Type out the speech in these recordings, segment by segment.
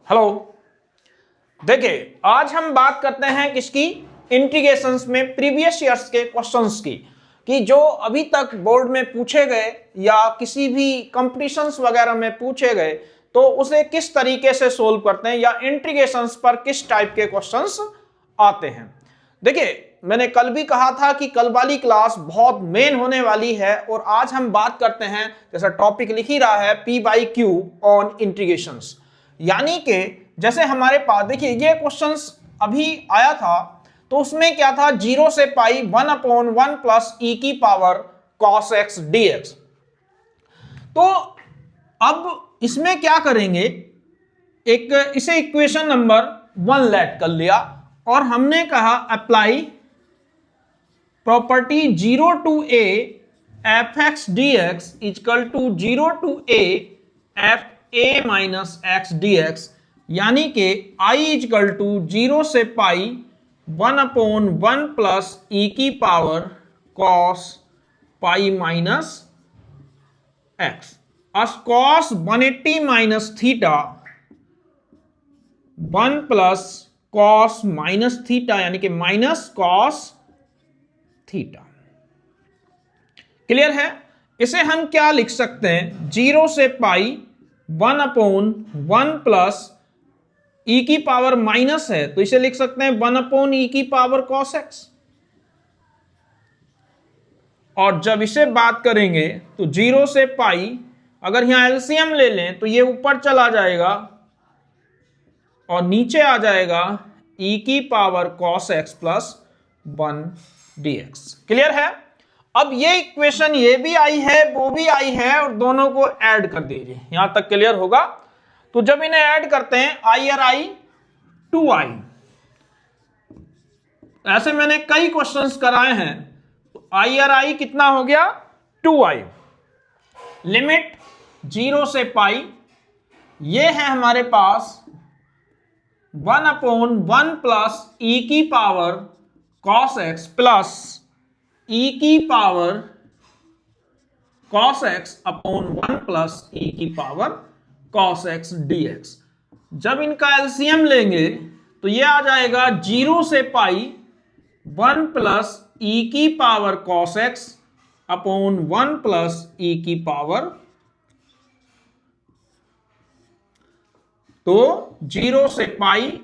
Hello, देखिए आज हम बात करते हैं किसकी, इंटीग्रेशंस में प्रीवियस ईयर्स के क्वेश्चंस की, कि जो अभी तक बोर्ड में पूछे गए या किसी भी कंपटीशंस वगैरह में पूछे गए तो उसे किस तरीके से सोल्व करते हैं या इंटीग्रेशंस पर किस टाइप के क्वेश्चंस आते हैं। देखिए मैंने कल भी कहा था कि कल वाली क्लास बहुत मेन होने वाली है और आज हम बात करते हैं, जैसा टॉपिक लिख ही रहा है, P/Q ऑन इंटीग्रेशंस। यानी कि जैसे हमारे पास देखिए ये क्वेश्चंस अभी आया था तो उसमें क्या था, 0 से पाई 1/1 प्लस e की पावर cos x dx। तो अब इसमें क्या करेंगे, एक इसे इक्वेशन नंबर 1 लेट कर लिया और हमने कहा apply property 0 to a f(x) dx equal to 0 to a f(a minus x dx), यानी कि I इक्वल टू 0 से पाई 1/1 प्लस e की power cos pi minus x। cos 180 minus theta 1 plus cos minus theta यानी कि माइनस cos थीटा। क्लियर है? इसे हम क्या लिख सकते हैं, 0 से पाई 1/1 प्लस e की पावर माइनस है तो इसे लिख सकते हैं 1/e की पावर cos x। और जब इसे बात करेंगे तो 0 से पाई, अगर यहां एलसीएम ले लें तो ये ऊपर चला जाएगा और नीचे आ जाएगा e की power cos x plus 1 dx। Clear है? अब ये इक्वेशन ये भी आई है वो भी आई है और दोनों को ऐड कर दीजिए, यहां तक क्लियर होगा। तो जब इन्हें ऐड करते हैं i और i 2i, ऐसे मैंने कई क्वेश्चंस कराए हैं, तो i और i कितना हो गया, 2i। लिमिट 0 से पाई, ये है हमारे पास 1/1 प्लस e की power cos x plus e की power cos x upon 1 plus e की पावर cos x dx। जब इनका एलसीएम लेंगे तो ये आ जाएगा 0 से पाई 1 प्लस e की power cos x upon 1 plus e की पावर, तो 0 से पाई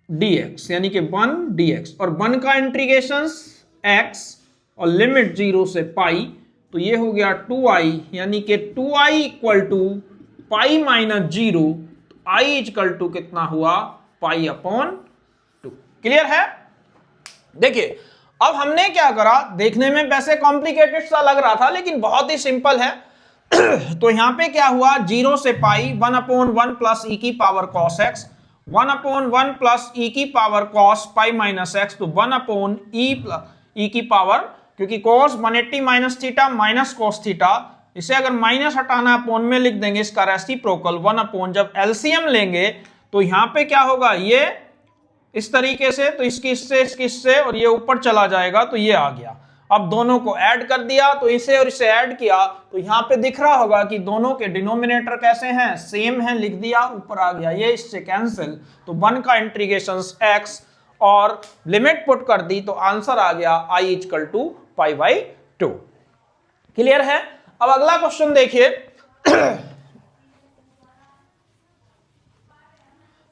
dx यानी कि 1 dx और 1 का इंटीग्रेशन x और लिमिट 0 से पाई, तो ये हो गया 2i यानी कि 2i equal to pi minus 0, i equal to कितना हुआ, पाई अपॉन 2। क्लियर है? देखिए अब हमने क्या करा, देखने में वैसे कॉम्प्लिकेटेड सा लग रहा था लेकिन बहुत ही सिंपल है। तो यहां पे क्या हुआ, 0 से पाई 1/1 प्लस e की power cos x, 1/1 plus e की power cos pi minus x, तो 1/e की पावर, क्योंकि cos 180 minus theta minus cos theta, इसे अगर माइनस हटाना अपोन में लिख देंगे इसका रेसिप्रोकल 1/, जब एलसीएम लेंगे तो यहां पे क्या होगा, ये इस तरीके से, तो इसकी इससे और ये ऊपर चला जाएगा तो ये आ गया। अब दोनों को ऐड कर दिया तो इसे और इसे ऐड किया तो यहां पे दिख रहा होगा कि दोनों के डिनोमिनेटर कैसे हैं, सेम हैं, लिख दिया, ऊपर आ गया, ये इससे कैंसिल, तो 1 का इंटीग्रेशन x और लिमिट पुट कर दी तो आंसर आ गया i इक्वल टू π/2। क्लियर है? अब अगला क्वेश्चन देखिए।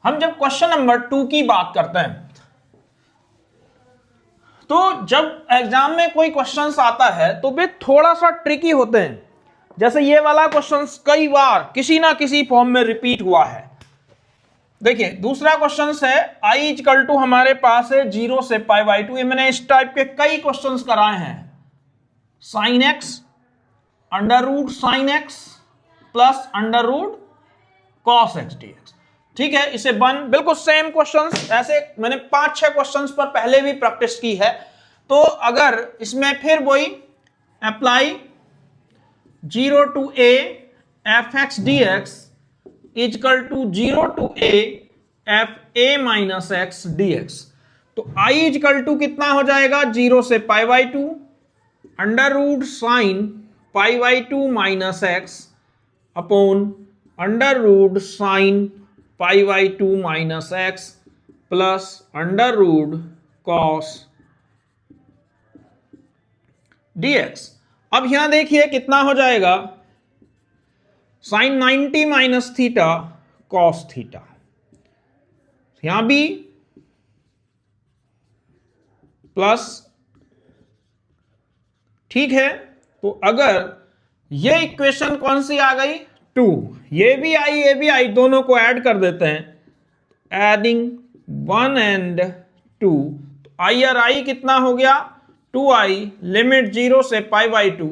हम जब क्वेश्चन नंबर 2 की बात करते हैं तो जब एग्जाम में कोई क्वेश्चंस आता है तो वे थोड़ा सा ट्रिकी होते हैं। जैसे ये वाला क्वेश्चंस कई बार किसी ना किसी फॉर्म में रिपीट हुआ है। देखिए दूसरा क्वेश्चंस है i इक्वल टू हमारे पास है 0 से π/2। ये मैंने इस टाइप के कई क्वेश्चंस कराए हैं, sin x under root sin x plus under root cos x dx। ठीक है, इसे बिल्कुल सेम क्वेश्चंस, ऐसे मैंने 5-6 क्वेश्चंस पर पहले भी प्रैक्टिस की है। तो अगर इसमें फिर वही apply 0 to a f(x) dx equal to 0 to a f(a minus x dx, तो i इक्वल टू कितना हो जाएगा, 0 से π/2 under root sine π/2 minus x upon under root sine pi by 2 minus x plus under root cos dx। अब यहां देखिए कितना हो जाएगा, sine 90 minus theta cos theta, यहां भी प्लस, ठीक है। तो अगर ये इक्वेशन कौन सी आ गई, 2, ये भी आई, दोनों को ऐड कर देते हैं, एडिंग 1 एंड 2, तो आई और आई कितना हो गया, 2i, लिमिट 0 से pi by 2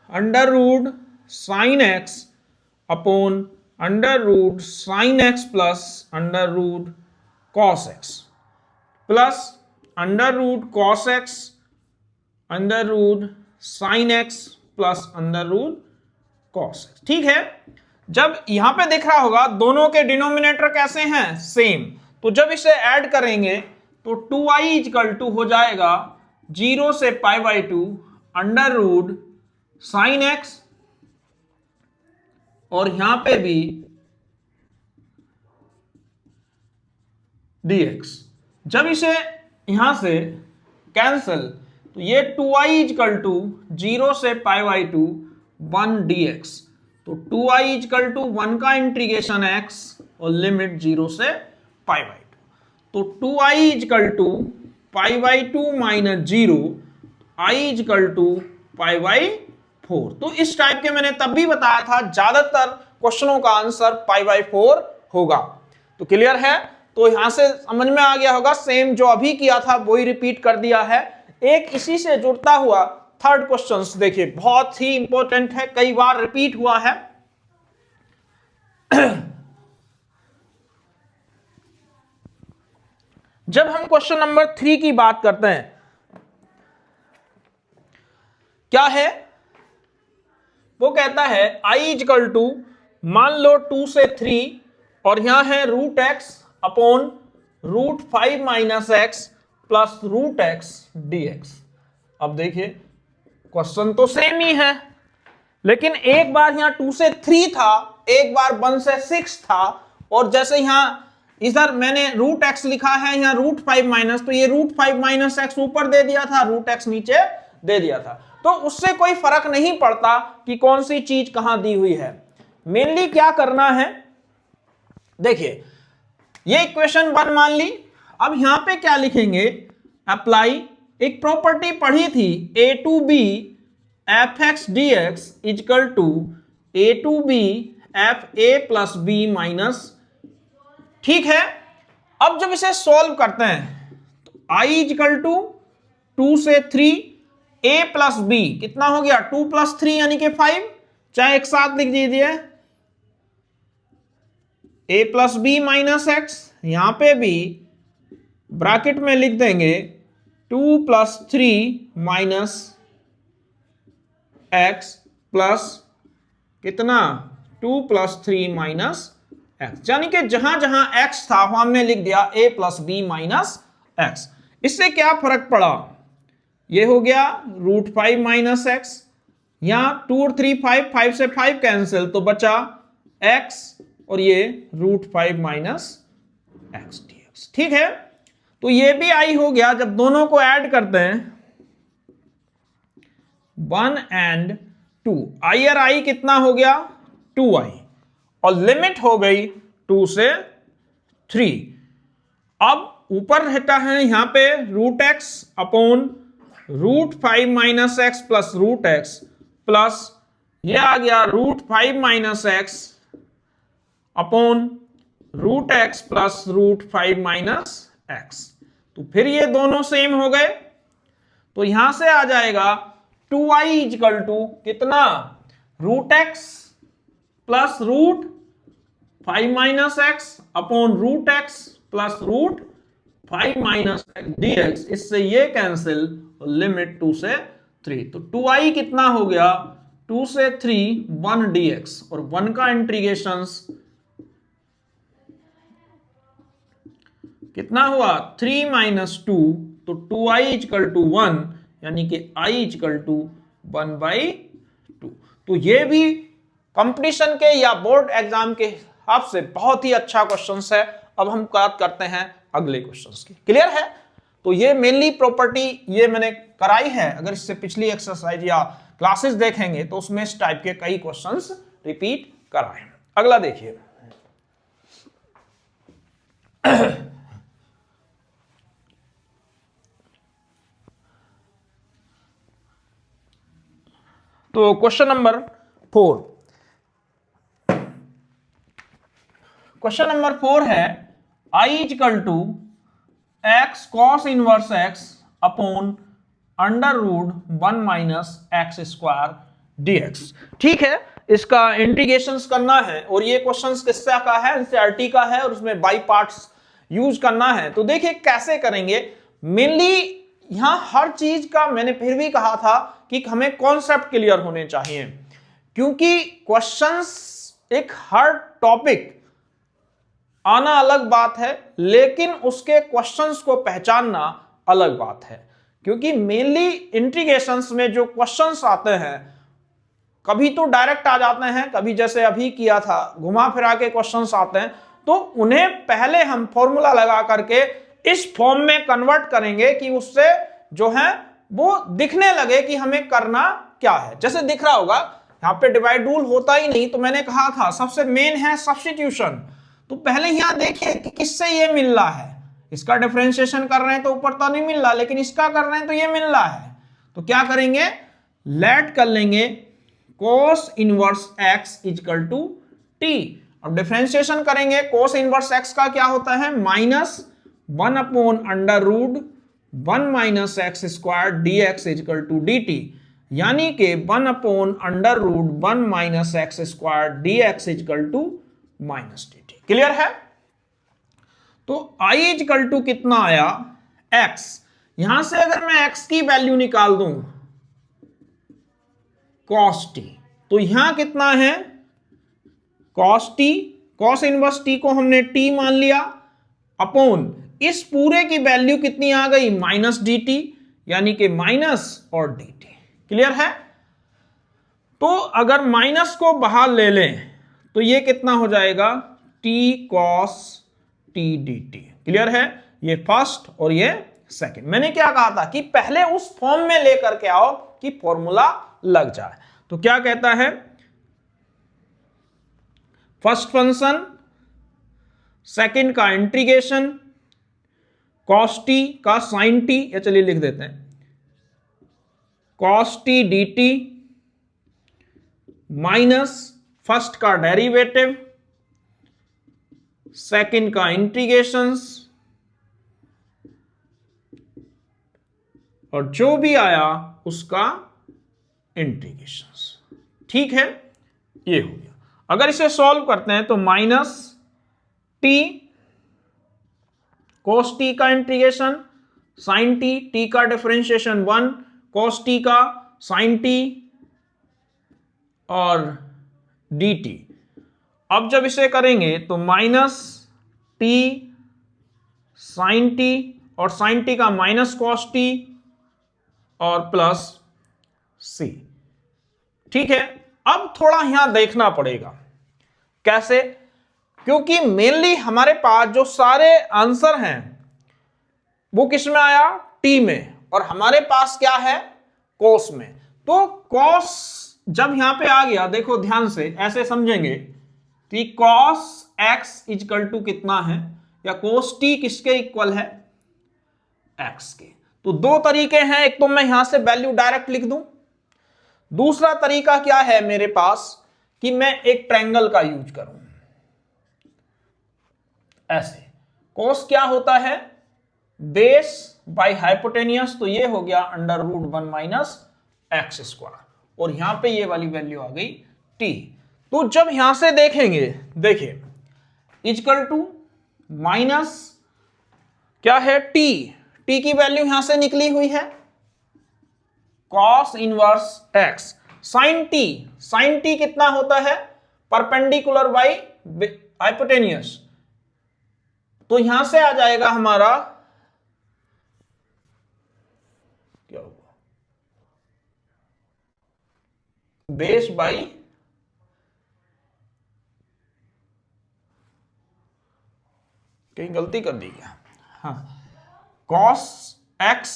under root sine x upon under root sine x plus under root cos x plus under root cos x under root sine x plus under root cos x. ठीक है, जब यहां पे दिख रहा होगा दोनों के डिनोमिनेटर कैसे हैं, सेम, तो जब इसे ऐड करेंगे तो 2i इक्वल टू हो जाएगा 0 से pi by 2 under root sine x, और यहां पे भी dx। जब इसे यहां से कैंसल तो ये 2i इक्वल टू 0 से पाई बाई 2 1 dx, तो 2i इक्वल टू 1 का इंटीग्रेशन x और लिमिट 0 से पाई बाई 2, तो 2i equal to pi by 2 minus 0, i equal to pi by 4। तो इस टाइप के मैंने तब भी बताया था ज्यादातर क्वेश्चनों का आंसर पाई बाई 4 होगा। तो क्लियर है, तो यहां से समझ में आ गया होगा, सेम जो अभी किया था वही रिपीट कर दिया है। एक इसी से जुड़ता हुआ थर्ड क्वेश्चन देखिए, बहुत ही इंपॉर्टेंट है, कई बार रिपीट हुआ है। जब हम क्वेश्चन नंबर 3 की बात करते हैं, क्या है, वो कहता है i इक्वल टू, मान लो 2 से 3 और यहां है root x upon root 5 minus x plus root x dx। अब देखिए क्वेश्चन तो सेम ही है, लेकिन एक बार यहां 2 से 3 था, एक बार 1 से 6 था, और जैसे यहां इधर मैंने रूट एक्स लिखा है, यहां रूट 5 माइनस, तो ये रूट 5 माइनस एक्स ऊपर दे दिया था, रूट एक्स नीचे दे दिया था, तो उससे कोई फर्क नहीं पड़ता कि कौन सी चीज कहां दी हुई है। मेनली क्या करना है, देखिए ये इक्वेशन 1 मान ली, अब यहां पे क्या लिखेंगे, अप्लाई, एक प्रॉपर्टी पढ़ी थी, a to b f x d x equal to a to b f a plus b minus, ठीक है। अब जब इसे सॉल्व करते हैं तो i इजकल टू 2 से 3 a प्लस बी कितना हो गया, 2 प्लस 3 यानी कि 5, चाहे एक साथ लिख दीजिए, a plus b minus x, यहां पे भी ब्रैकेट में लिख देंगे 2 प्लस 3 माइनस एक्स प्लस कितना, 2 प्लस 3 माइनस एक्स, यानी कि जहां जहां x था वहां हमने लिख दिया a plus b minus x. इससे क्या फर्क पड़ा, ये हो गया रूट 5 माइनस एक्स, यहां 2 और 3 5 से 5 कैंसिल, तो बचा x और ये रूट 5 माइनस एक्स dx। ठीक है, तो ये भी i हो गया, जब दोनों को ऐड करते हैं 1 एंड 2, i और i कितना हो गया, 2i, और लिमिट हो गई 2 से 3। अब ऊपर रहता है यहां पे root x upon root 5 minus x plus root x, plus ये आ गया root 5 minus x upon root x plus root 5 minus x, तो फिर ये दोनों सेम हो गए, तो यहां से आ जाएगा 2i इक्वल टू कितना, root x plus root 5 minus x upon root x plus root 5 minus dx, इससे ये कैंसिल, लिमिट 2 से 3, तो 2i कितना हो गया, 2 से 3 1 dx, और 1 का इंटीग्रेशन कितना हुआ, 3 माइनस 2, तो 2i इक्वल टू 1, यानी कि i इक्वल टू 1/2। तो ये भी कंपटीशन के या बोर्ड एग्जाम के हिसाब से बहुत ही अच्छा क्वेश्चन है। अब हम बात करते हैं अगले क्वेश्चन की। क्लियर है? तो ये मेनली प्रॉपर्टी ये मैंने कराई है। अगर इससे पिछली एक्सरसाइज या क्लासेस देखेंगे तो उसमें इस टाइप के कई क्वेश्चंस रिपीट कराए। अगला देखिए, तो क्वेश्चन नंबर 4, क्वेश्चन नंबर 4 है I equal to x cos inverse x upon under root 1 minus x square dx. ठीक है, इसका इंटीग्रेशंस करना है और ये क्वेश्चंस किसका का है, एनसीईआरटी का है और उसमें बाई पार्ट्स यूज करना है। तो देखिए कैसे करेंगे। मेनली यहां हर चीज का मैंने फिर भी कहा था कि हमें कॉन्सेप्ट क्लियर होने चाहिए, क्योंकि क्वेश्चंस एक हर टॉपिक आना अलग बात है, लेकिन उसके क्वेश्चंस को पहचानना अलग बात है। क्योंकि मेनली इंटीग्रेशंस में जो क्वेश्चंस आते हैं कभी तो डायरेक्ट आ जाते हैं, कभी जैसे अभी किया था घुमा फिरा के क्वेश्चंस आते हैं, तो उन्हें पहले हम फॉर्मूला लगा करके इस फॉर्म में कन्वर्ट करेंगे कि उससे जो है वो दिखने लगे कि हमें करना क्या है। जैसे दिख रहा होगा यहाँ पे डिवाइड रूल होता ही नहीं, तो मैंने कहा था सबसे मेन है सब्स्टिट्यूशन। तो पहले यहां देखिए कि किससे ये मिल रहा है, इसका डिफरेंशिएशन कर रहे हैं तो ऊपर तो नहीं मिल रहा, लेकिन इसका कर रहे हैं तो ये मिल रहा है। तो क्या करेंगे, लेट कर लेंगे cos इनवर्स x इक्वल टू टी। अब डिफरेंशिएशन करेंगे, cos इनवर्स x का क्या होता है, -1 upon under root 1 minus x square d x equal to d t, यानी कि 1 upon under root 1 minus x square d x equal to minus d t. Clear है? तो I इक्वल टू कितना आया, x। यहां से अगर मैं x की वैल्यू निकाल दूं cos t, तो यहां कितना है cos t, cos inverse t को हमने t मान लिया, अपॉन इस पूरे की वैल्यू कितनी आ गई, माइनस डी टी, यानी कि माइनस और डी टी। क्लियर है? तो अगर माइनस को बाहर ले लें तो ये कितना हो जाएगा, t cos t dt। Clear है? ये फर्स्ट और ये सेकंड। मैंने क्या कहा था कि पहले उस फॉर्म में लेकर के आओ कि फॉर्मूला लग जाए। तो क्या कहता है, फर्स्ट फंक्शन, सेकंड का इंटीग्रेशन, cos t का sin t, या चलिए लिख देते हैं cos t dt minus first का डेरिवेटिव, सेकंड का इंटीग्रेशंस, और जो भी आया उसका इंटीग्रेशंस। ठीक है, ये हो गया। अगर इसे सॉल्व करते हैं तो माइनस टी cos t का इंटीग्रेशन, sin t, t का डिफरेंशिएशन 1, cos t का sin t और dt। अब जब इसे करेंगे तो माइनस टी साइन टी और साइन टी का माइनस कॉस टी और प्लस सी। ठीक है, अब थोड़ा यहां देखना पड़ेगा कैसे, क्योंकि मेनली हमारे पास जो सारे आंसर हैं वो किस में आया, टी में, और हमारे पास क्या है, कॉस में। तो कॉस जब यहां पे आ गया, देखो ध्यान से ऐसे समझेंगे कि cos x इक्वल टू कितना है, या cos t किसके इक्वल है, x के। तो दो तरीके हैं, एक तो मैं यहां से वैल्यू डायरेक्ट लिख दूं, दूसरा तरीका क्या है मेरे पास कि मैं एक ट्रायंगल का यूज करूं। ऐसे cos क्या होता है, बेस बाय हाइपोटेनियस, तो ये हो गया under root 1 minus x square, और यहां पे ये वाली वैल्यू आ गई t। तो जब यहां से देखेंगे, देखिए इक्वल टू माइनस क्या है, t, t की वैल्यू यहां से निकली हुई है cos इनवर्स x, sin t कितना होता है, परपेंडिकुलर बाई हाइपोटेनियस, तो यहां से आ जाएगा हमारा क्या होगा, बेस बाई कहीं गलती कर दी क्या? हाँ, cos x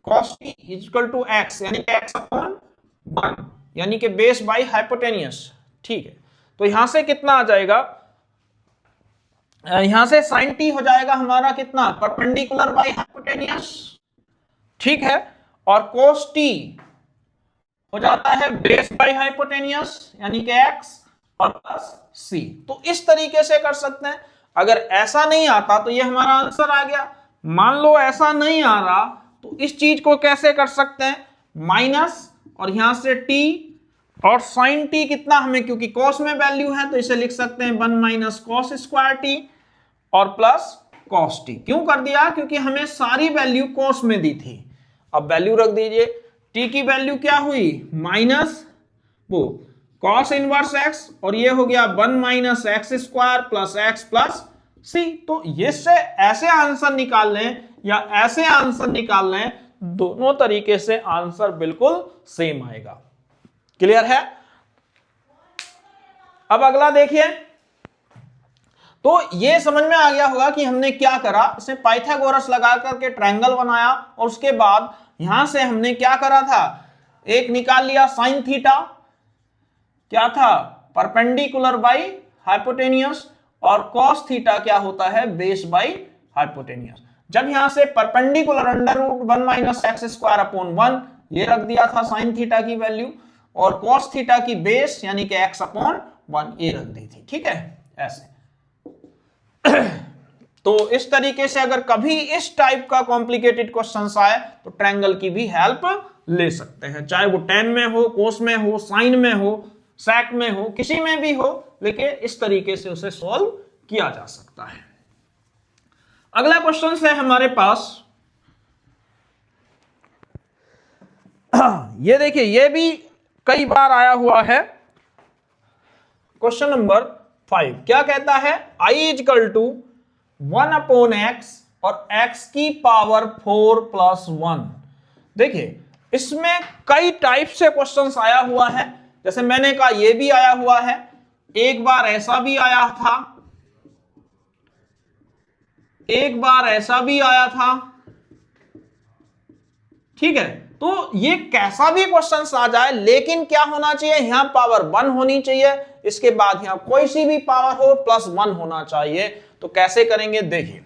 cos t equal to x यानी कि x अपॉन 1 यानी कि बेस बाई हाइपोटेनियस। ठीक है, तो यहां से कितना आ जाएगा, यहां से sin t हो जाएगा हमारा कितना, परपेंडिकुलर बाई हाइपोटेनियस। ठीक है, और cos t हो जाता है बेस बाई हाइपोटेनियस यानी कि x और प्लस c। तो इस तरीके से कर सकते हैं। अगर ऐसा नहीं आता तो ये हमारा आंसर आ गया। मान लो ऐसा नहीं आ रहा तो इस चीज को कैसे कर सकते हैं, माइनस और यहां से t और sin t कितना हमें, क्योंकि cos में वैल्यू है तो इसे लिख सकते हैं 1 माइनस cos स्क्वायर t और प्लस cos t। क्यों कर दिया, क्योंकि हमें सारी वैल्यू cos में दी थी। अब वैल्यू रख दीजिए, t की वैल्यू क्या हुई, माइनस वो cos इनवर्स x और ये हो गया 1 minus x square plus x plus c. तो ये से ऐसे आंसर निकाल लें या ऐसे आंसर निकाल लें, दोनों तरीके से आंसर बिल्कुल सेम आएगा। क्लियर है? अब अगला देखिए, तो ये समझ में आ गया होगा कि हमने क्या करा, इसमें पाइथागोरस लगा करके ट्रायंगल बनाया और उसके बाद यहां से हमने क्या करा था, एक निकाल लिया साइन थीटा, क्या था, परपेंडिकुलर बाई हाइपोटेनियस, और कॉस थीटा क्या होता है, बेस बाई हाइपोटेनियस। जब यहां से perpendicular under root 1 minus x square upon 1 ये रख दिया था साइन थीटा की वैल्यू, और कॉस थीटा की बेस यानी कि एक्स अपॉन 1 ये रख दी थी। ठीक है, ऐसे। तो इस तरीके से अगर कभी इस टाइप का कॉम्प्लिकेटेड क्वेश्चंस आए तो ट्रायंगल की भी हेल्प ले सकते हैं, चाहे वो टेन में हो, कोस में हो, साइन में हो, सैक में हो, किसी में भी हो, लेकिन इस तरीके से उसे सॉल्व किया जा सकता है। अगला क्वेश्चन है हमारे पास, ये देखिए, ये भी कई बार आया हुआ है। क्वेश्चन नंबर 5 क्या कहता है, i equal to 1 upon x और x की पावर 4 प्लस 1। देखिए, इसमें कई टाइप से क्वेश्चंस आया हुआ है। जैसे मैंने कहा ये भी आया हुआ है, एक बार ऐसा भी आया था, एक बार ऐसा भी आया था। ठीक है, तो ये कैसा भी क्वेश्चन आ जाए, लेकिन क्या होना चाहिए, यहां पावर 1 होनी चाहिए, इसके बाद यहां कोई सी भी पावर हो प्लस 1 होना चाहिए। तो कैसे करेंगे, देखिए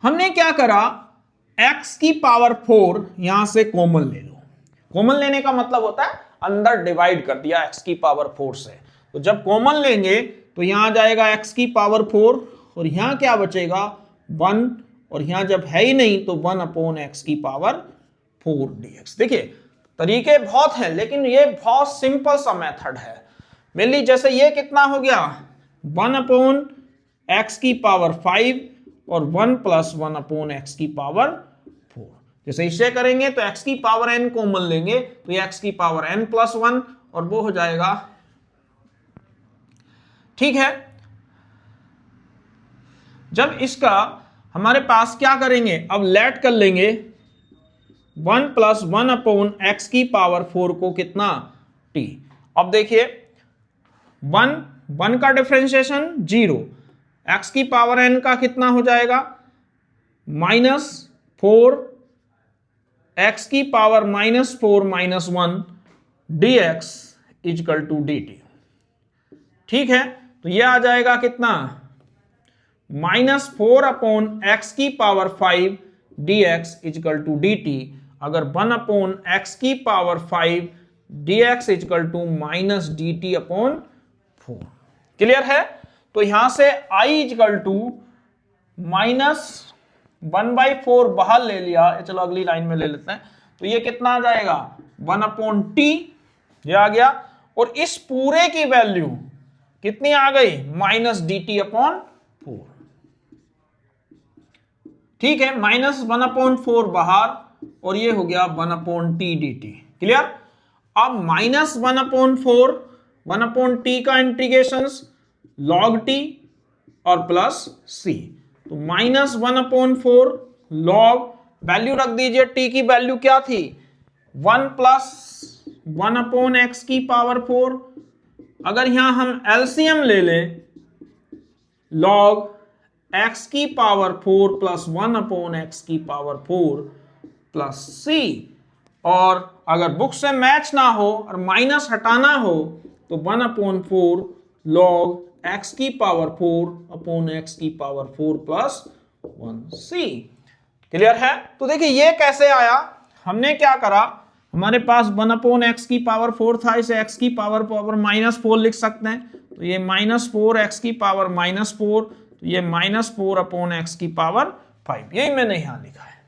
हमने क्या करा, x की पावर 4 यहां से कॉमन ले लो। कॉमन लेने का मतलब होता है अंदर डिवाइड कर दिया x की पावर 4 से। तो जब कॉमन लेंगे तो यहां आ जाएगा x की पावर 4 और यहां क्या बचेगा 1, और यहां जब है ही नहीं तो 1 अपॉन एक्स की पावर 4 dx। देखिए तरीके बहुत हैं, लेकिन ये बहुत सिंपल सा मेथड है मेनली। जैसे ये कितना हो गया 1 अपॉन एक्स की पावर 5 और 1 प्लस 1 अपॉन एक्स की पावर 4। जैसे इसे करेंगे तो x की पावर n कॉमन लेंगे तो ये x की पावर n प्लस 1 और वो हो जाएगा। ठीक है, जब इसका हमारे पास क्या करेंगे, अब लेट कर लेंगे 1 प्लस 1 अपॉन एक्स की पावर 4 को कितना t। अब देखिए 1 का डिफरेंशिएशन 0, x की पावर n का कितना हो जाएगा -4 x की power -4 minus 1 dx equal to dt। ठीक है, तो ये आ जाएगा कितना -4 अपॉन एक्स की power 5 dx equal to dt। अगर 1 अपॉन एक्स की power 5 dx equal to minus dt upon 4। Clear है? तो यहां से i इजकल टू -1/4 बाहर ले लिया, चलो अगली लाइन में ले लेते हैं। तो ये कितना आ जाएगा 1 अपॉन t, ये आ गया, और इस पूरे की वैल्यू कितनी आ गई माइनस dt अपॉन 4। ठीक है, -1 अपॉन 4 बाहर और ये हो गया 1 अपॉन t dt। क्लियर? अब -1 अपॉन 4 1 अपॉन t का इंटीग्रेशन log t और प्लस c। तो -1 अपॉन 4 log, वैल्यू रख दीजिए, t की वैल्यू क्या थी 1 प्लस 1 अपॉन एक्स की पावर 4। अगर यहां हम एलसीएम ले लें log एक्स की पावर 4 प्लस 1 अपॉन एक्स की पावर 4 प्लस सी। और अगर बुक से मैच ना हो और माइनस हटाना हो तो 1 अपॉन 4 लॉग एक्स की पावर 4 अपॉन एक्स की पावर 4 प्लस 1 सी। क्लियर है? तो देखिए ये कैसे आया, हमने क्या करा, हमारे पास 1 अपॉन एक्स की पावर 4 था, इसे एक्स की पावर माइनस 4 लिख सकते हैं, तो ये माइनस 4 एक्स की पावर माइनस 4, तो ये माइनस 4 अपॉन एक्स की पावर 5, यही मैंने यहां लिखा है।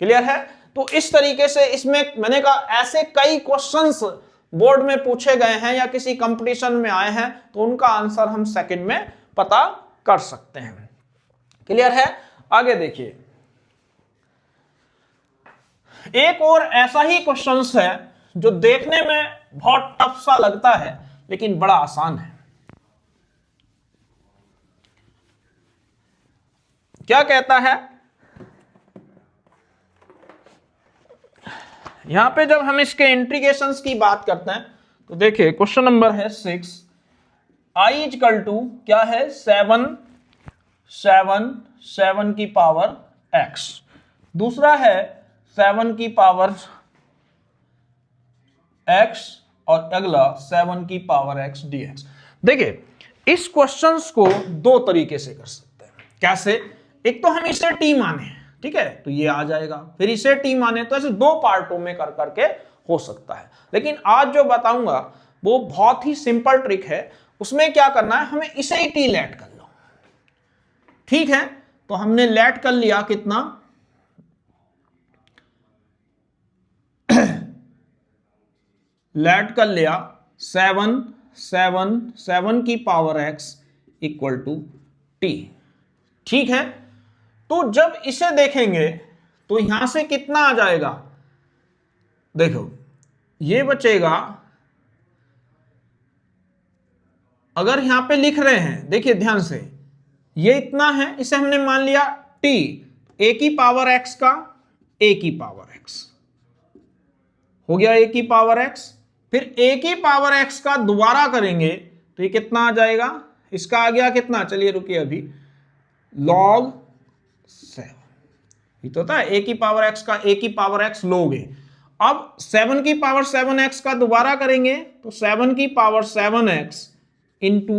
क्लियर है? तो इस तरीके से इसमें मैंने कहा ऐसे कई क्वेश्चंस बोर्ड में पूछे गए हैं या किसी कंपटीशन में आए हैं, तो उनका आंसर हम सेकंड में पता कर सकते हैं। क्लियर है? आगे देखिए, एक और ऐसा ही क्वेश्चंस है जो देखने में बहुत टफ सा लगता है लेकिन बड़ा आसान है। क्या कहता है, यहां पे जब हम इसके इंटीग्रेशंस की बात करते हैं तो देखिए क्वेश्चन नंबर है 6, आई इक्वल टू क्या है 7 की पावर x, दूसरा है 7 की पावर x और अगला 7 की पावर x dx। देखिए इस क्वेश्चंस को दो तरीके से कर सकते हैं। कैसे? एक तो हम इसे t माने, ठीक है, तो ये आ जाएगा, फिर इसे t माने, तो ऐसे दो पार्टों में कर करके हो सकता है। लेकिन आज जो बताऊंगा वो बहुत ही सिंपल ट्रिक है, उसमें क्या करना है, हमें इसे ही t लेट कर लो। ठीक है, तो हमने लेट कर लिया कितना, लेट कर लिया 7 की power x equal to t। ठीक है, तो जब इसे देखेंगे तो यहां से कितना आ जाएगा, देखो ये बचेगा, अगर यहां पे लिख रहे हैं, देखिए ध्यान से, ये इतना है, इसे हमने मान लिया t, a की पावर x का a की पावर x हो गया, a की पावर x, फिर a की पावर x का दोबारा करेंगे तो ये कितना आ जाएगा, इसका आ गया कितना, चलिए रुकिए अभी, log 7, ये तो था a की पावर x का a की पावर x लोगे। अब 7 की पावर 7x का दोबारा करेंगे तो 7 की पावर 7x इंटू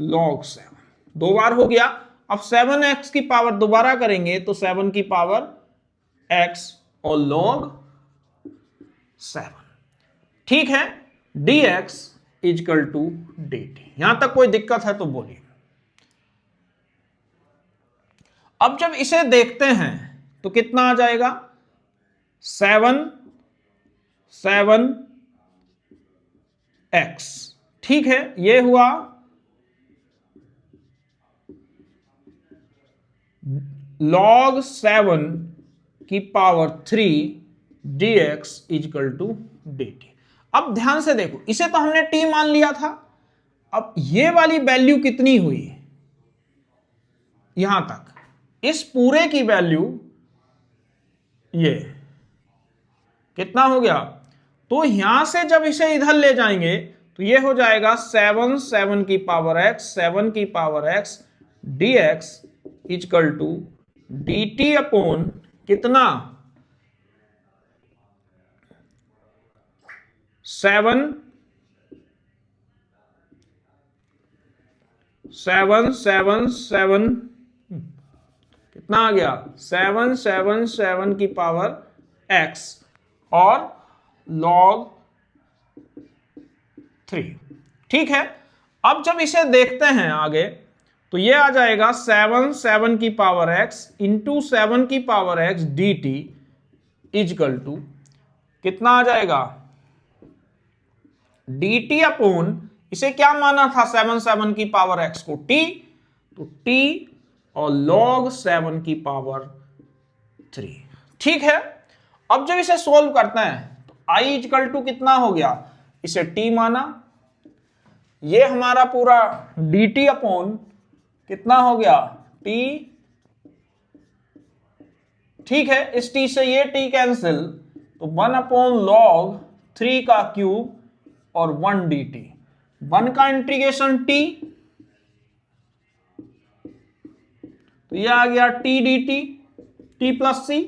log 7, दो बार हो गया। अब 7x की पावर दोबारा करेंगे तो 7 की पावर x और log 7। ठीक है, dx इजकल टू dt। यहां तक कोई दिक्कत है तो बोलिए। अब जब इसे देखते हैं तो कितना आ जाएगा, 7x, ठीक है, ये हुआ log 7 की power 3 dx equal to dt। अब ध्यान से देखो, इसे तो हमने t मान लिया था, अब ये वाली वैल्यू कितनी हुई, यहां तक इस पूरे की वैल्यू ये कितना हो गया, तो यहां से जब इसे इधर ले जाएंगे तो ये हो जाएगा 7 की पावर x, 7 की power x dx equal to dt upon कितना, 7 कितना आ गया, 7 की पावर x और log 3। ठीक है, अब जब इसे देखते हैं आगे तो ये आ जाएगा 7 की पावर x इंटू 7 की power x dt equal to कितना आ जाएगा, dt अपॉन, इसे क्या माना था 7 की पावर x को t, तो t और log 7 की पावर 3। ठीक है, अब जब इसे सोल्व करते हैं तो i इजकल टू कितना हो गया, इसे t माना, ये हमारा पूरा dt अपॉन कितना हो गया t। ठीक है, इस t से ये t कैंसिल, तो 1 अपॉन log 3 का क्यूब और 1 dt, 1 का इंटीग्रेशन t तो ये आ गया t d t, t plus c.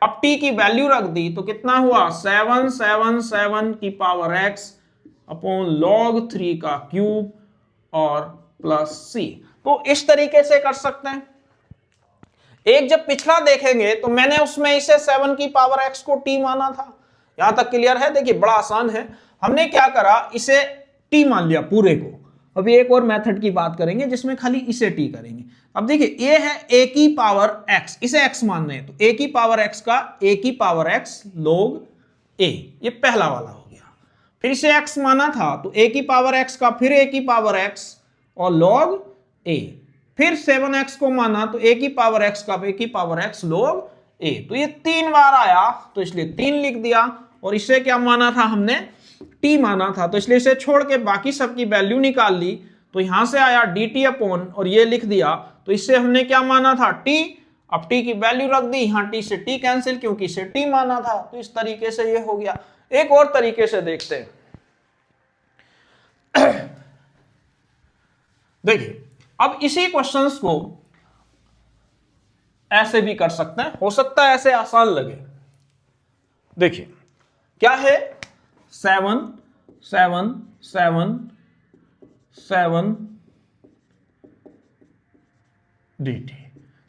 अब टी की वैल्यू रख दी तो कितना हुआ 777 की पावर एक्स अपॉन log 3 का क्यूब और प्लस सी। तो इस तरीके से कर सकते हैं। एक जब पिछला देखेंगे तो मैंने उसमें इसे 7 की पावर x को t माना था। यहां तक क्लियर है? देखिए बड़ा आसान है। हमने क्या करा, इसे t मान लिया पूरे को। अभी एक और मेथड की बात करेंगे जिसमें खाली इसे t करेंगे। अब देखिए ये है a की पावर x, इसे x मान रहे हैं तो a की पावर x का a की पावर x log a, ये पहला वाला हो गया। फिर इसे x माना था तो a की पावर x का फिर a की पावर x और log a, फिर 7x को माना तो a की पावर x का a की पावर x log a। तो ये 3 बार आया तो इसलिए 3 लिख दिया। और इसे क्या माना था हमने, t माना था, तो इसलिए इसे छोड़ के बाकी सबकी वैल्यू निकाल ली। तो यहां से आया dt अपॉन और ये लिख दिया। तो इससे हमने क्या माना था t, अब t की वैल्यू रख दी, यहां t से t कैंसिल क्योंकि इसे t माना था। तो इस तरीके से ये हो गया। एक और तरीके से देखते हैं। देखिए अब इसी क्वेश्चंस को ऐसे भी कर सकते हैं, हो सकता है ऐसे आसान लगे। देखिए क्या है 7 7 7 7 dt।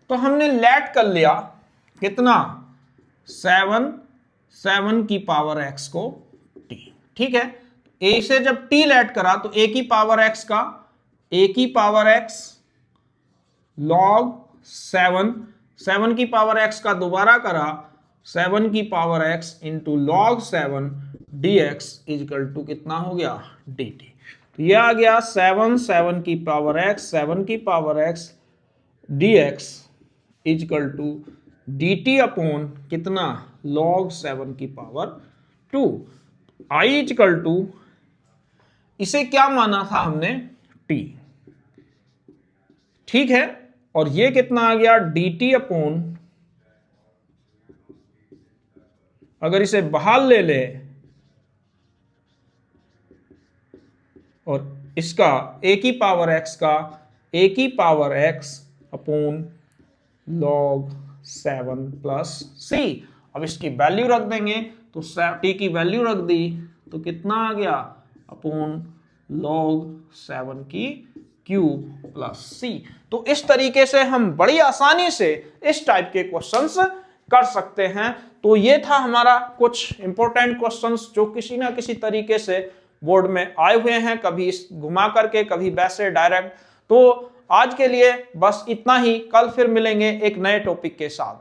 तो हमने लेट कर लिया कितना 7 7 की पावर x को t, ठीक है। a से जब t लेट करा तो a की पावर x का a की पावर x log 7 की पावर x का दोबारा करा 7 की power x into log 7 dx equal to कितना हो गया dt। तो ये आ गया 7 की पावर x 7 की power x dx equal to dt upon कितना log 7 की पावर 2। i इजकल टू इसे क्या माना था हमने t, ठीक है। और ये कितना आ गया dt अपॉन, अगर इसे बाहर ले ले और इसका a की पावर x का a की power x upon log 7 plus c। अब इसकी वैल्यू रख देंगे तो t की वैल्यू रख दी तो कितना आ गया अपॉन log 7 की क्यूब प्लस c। तो इस तरीके से हम बड़ी आसानी से इस टाइप के क्वेश्चंस कर सकते हैं। तो ये था हमारा कुछ इंपॉर्टेंट क्वेश्चंस जो किसी ना किसी तरीके से बोर्ड में आए हुए हैं, कभी इस घुमा करके कभी वैसे डायरेक्ट। तो आज के लिए बस इतना ही, कल फिर मिलेंगे एक नए टॉपिक के साथ।